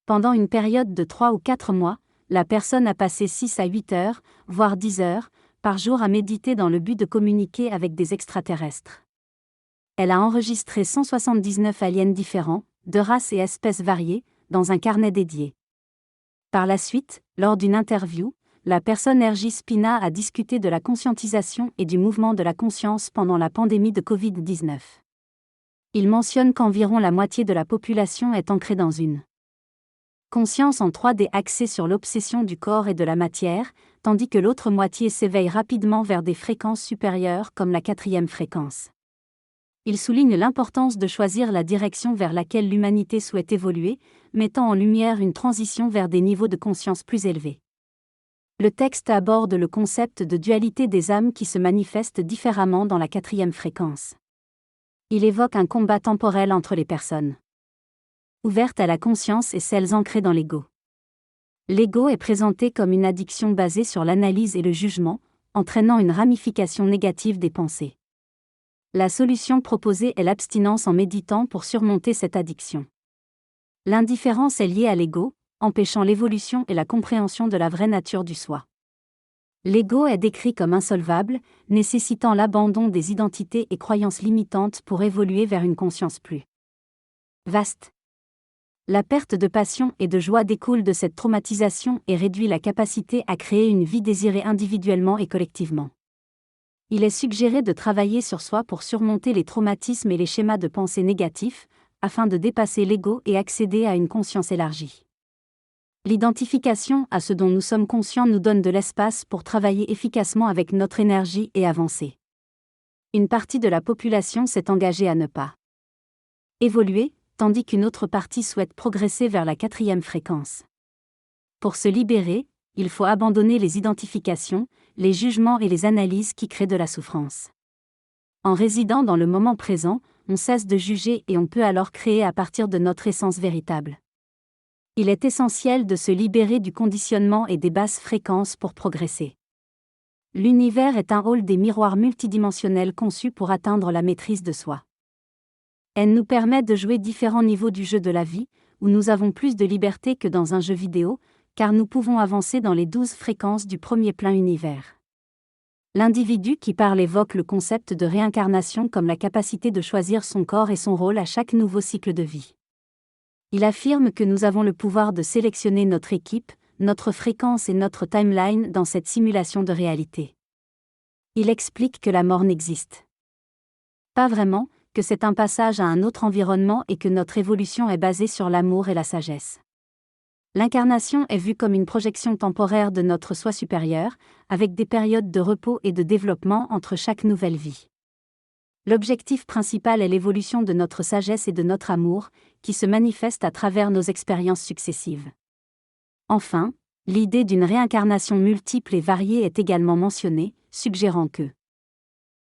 Pendant une période de 3 ou 4 mois, la personne a passé 6 à 8 heures, voire 10 heures, par jour à méditer dans le but de communiquer avec des extraterrestres. Elle a enregistré 179 aliens différents, de races et espèces variées, dans un carnet dédié. Par la suite, lors d'une interview, la personne R.J. Spina a discuté de la conscientisation et du mouvement de la conscience pendant la pandémie de Covid-19. Il mentionne qu'environ la moitié de la population est ancrée dans une conscience en 3D axée sur l'obsession du corps et de la matière, tandis que l'autre moitié s'éveille rapidement vers des fréquences supérieures comme la 4e fréquence. Il souligne l'importance de choisir la direction vers laquelle l'humanité souhaite évoluer, mettant en lumière une transition vers des niveaux de conscience plus élevés. Le texte aborde le concept de dualité des âmes qui se manifestent différemment dans la 4e fréquence. Il évoque un combat temporel entre les personnes ouvertes à la conscience et celles ancrées dans l'ego. L'ego est présenté comme une addiction basée sur l'analyse et le jugement, entraînant une ramification négative des pensées. La solution proposée est l'abstinence en méditant pour surmonter cette addiction. L'indifférence est liée à l'ego, empêchant l'évolution et la compréhension de la vraie nature du soi. L'ego est décrit comme insolvable, nécessitant l'abandon des identités et croyances limitantes pour évoluer vers une conscience plus vaste. La perte de passion et de joie découle de cette traumatisation et réduit la capacité à créer une vie désirée individuellement et collectivement. Il est suggéré de travailler sur soi pour surmonter les traumatismes et les schémas de pensée négatifs, afin de dépasser l'ego et accéder à une conscience élargie. L'identification à ce dont nous sommes conscients nous donne de l'espace pour travailler efficacement avec notre énergie et avancer. Une partie de la population s'est engagée à ne pas évoluer, tandis qu'une autre partie souhaite progresser vers la 4e fréquence. Pour se libérer, il faut abandonner les identifications, les jugements et les analyses qui créent de la souffrance. En résidant dans le moment présent, on cesse de juger et on peut alors créer à partir de notre essence véritable. Il est essentiel de se libérer du conditionnement et des basses fréquences pour progresser. L'univers est un hall des miroirs multidimensionnels conçus pour atteindre la maîtrise de soi. Elle nous permet de jouer différents niveaux du jeu de la vie, où nous avons plus de liberté que dans un jeu vidéo, car nous pouvons avancer dans les 12 fréquences du premier plein univers. L'individu qui parle évoque le concept de réincarnation comme la capacité de choisir son corps et son rôle à chaque nouveau cycle de vie. Il affirme que nous avons le pouvoir de sélectionner notre équipe, notre fréquence et notre timeline dans cette simulation de réalité. Il explique que la mort n'existe pas vraiment, que c'est un passage à un autre environnement et que notre évolution est basée sur l'amour et la sagesse. L'incarnation est vue comme une projection temporaire de notre soi supérieur, avec des périodes de repos et de développement entre chaque nouvelle vie. L'objectif principal est l'évolution de notre sagesse et de notre amour, qui se manifeste à travers nos expériences successives. Enfin, l'idée d'une réincarnation multiple et variée est également mentionnée, suggérant que